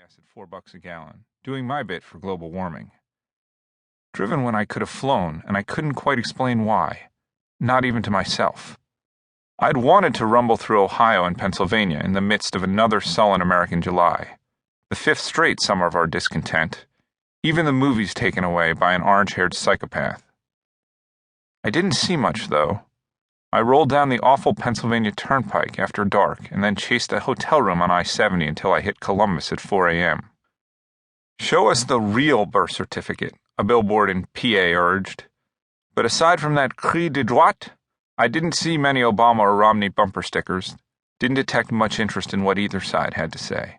gas at $4 a gallon, doing my bit for global warming. Driven when I could have flown, and I couldn't quite explain why, not even to myself. I'd wanted to rumble through Ohio and Pennsylvania in the midst of another sullen American July, the fifth straight summer of our discontent, even the movies taken away by an orange-haired psychopath. I didn't see much, though. I rolled down the awful Pennsylvania Turnpike after dark and then chased a hotel room on I-70 until I hit Columbus at 4 a.m. "Show us the real birth certificate," a billboard in PA urged. But aside from that cri de droite, I didn't see many Obama or Romney bumper stickers, didn't detect much interest in what either side had to say.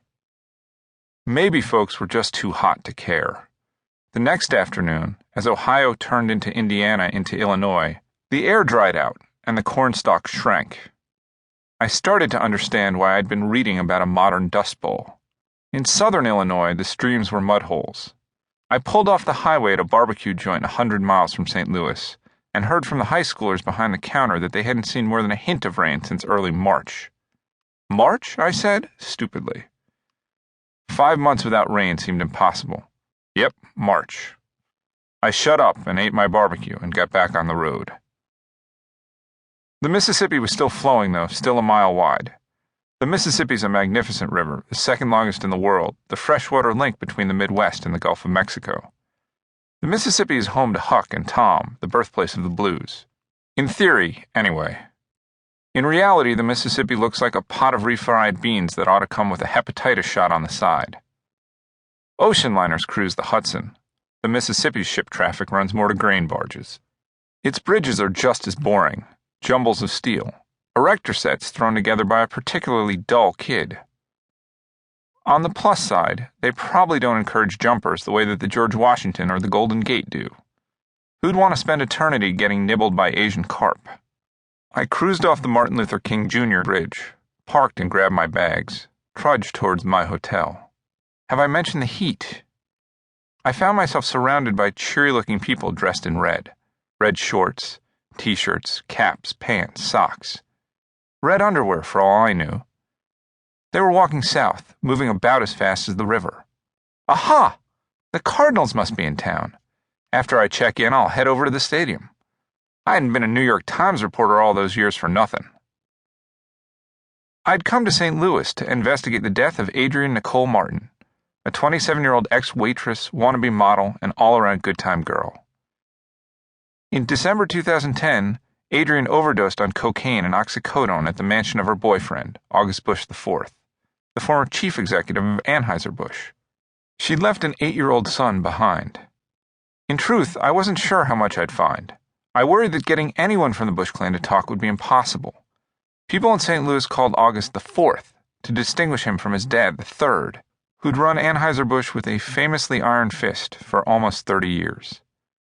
Maybe folks were just too hot to care. The next afternoon, as Ohio turned into Indiana into Illinois, the air dried out and the cornstalk shrank. I started to understand why I'd been reading about a modern dust bowl. In southern Illinois, the streams were mud holes. I pulled off the highway at a barbecue joint 100 miles from St. Louis and heard from the high schoolers behind the counter that they hadn't seen more than a hint of rain since early March. "March?" I said, stupidly. 5 months without rain seemed impossible. Yep, March. I shut up and ate my barbecue and got back on the road. The Mississippi was still flowing, though, still a mile wide. The Mississippi's a magnificent river, the second longest in the world, the freshwater link between the Midwest and the Gulf of Mexico. The Mississippi is home to Huck and Tom, the birthplace of the blues. In theory, anyway. In reality, the Mississippi looks like a pot of refried beans that ought to come with a hepatitis shot on the side. Ocean liners cruise the Hudson. The Mississippi's ship traffic runs more to grain barges. Its bridges are just as boring. Jumbles of steel, erector sets thrown together by a particularly dull kid. On the plus side, they probably don't encourage jumpers the way that the George Washington or the Golden Gate do. Who'd want to spend eternity getting nibbled by Asian carp? I cruised off the Martin Luther King Jr. Bridge, parked and grabbed my bags, trudged towards my hotel. Have I mentioned the heat? I found myself surrounded by cheery-looking people dressed in red shorts, T-shirts, caps, pants, socks. Red underwear, for all I knew. They were walking south, moving about as fast as the river. Aha! The Cardinals must be in town. After I check in, I'll head over to the stadium. I hadn't been a New York Times reporter all those years for nothing. I'd come to St. Louis to investigate the death of Adrienne Martin, a 27-year-old ex-waitress, wannabe model, and all-around good-time girl. In December 2010, Adrienne overdosed on cocaine and oxycodone at the mansion of her boyfriend, Busch IV, the former chief executive of Anheuser-Busch. She'd left an 8-year-old son behind. In truth, I wasn't sure how much I'd find. I worried that getting anyone from the Busch clan to talk would be impossible. People in St. Louis called August the IV to distinguish him from his dad, the III, who'd run Anheuser-Busch with a famously iron fist for almost 30 years.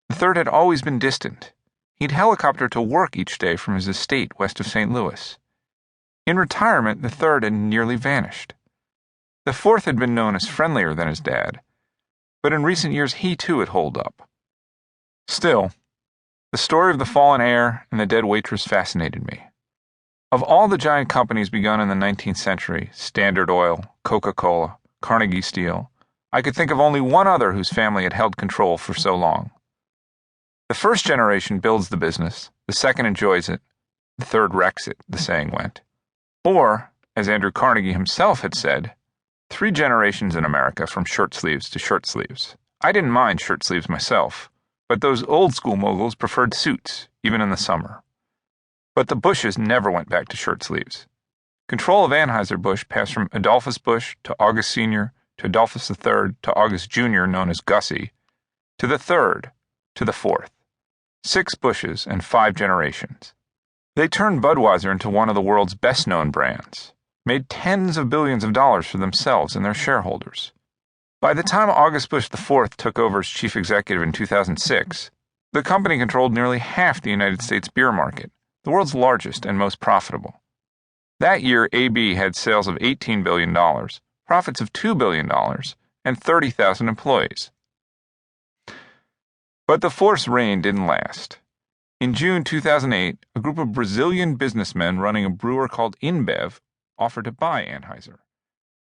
The third had always been distant. He'd helicopter to work each day from his estate west of St. Louis. In retirement, the third had nearly vanished. The fourth had been known as friendlier than his dad, but in recent years he too had holed up. Still, the story of the fallen heir and the dead waitress fascinated me. Of all the giant companies begun in the 19th century, Standard Oil, Coca-Cola, Carnegie Steel, I could think of only one other whose family had held control for so long. The first generation builds the business, the second enjoys it, the third wrecks it, the saying went. Or, as Andrew Carnegie himself had said, 3 generations in America from shirt sleeves to shirt sleeves. I didn't mind shirt sleeves myself, but those old-school moguls preferred suits, even in the summer. But the Bushes never went back to shirt sleeves. Control of Anheuser-Busch passed from Adolphus Busch to August Sr. to Adolphus III to August Jr., known as Gussie, to the third, to the fourth. 6 Bushes and 5 generations. They turned Budweiser into one of the world's best-known brands, made tens of billions of dollars for themselves and their shareholders. By the time August Busch IV took over as chief executive in 2006, the company controlled nearly half the United States beer market, the world's largest and most profitable. That year, AB had sales of $18 billion, profits of $2 billion, and 30,000 employees. But the forced reign didn't last. In June 2008, a group of Brazilian businessmen running a brewer called InBev offered to buy Anheuser.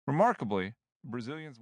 Remarkably, Brazilians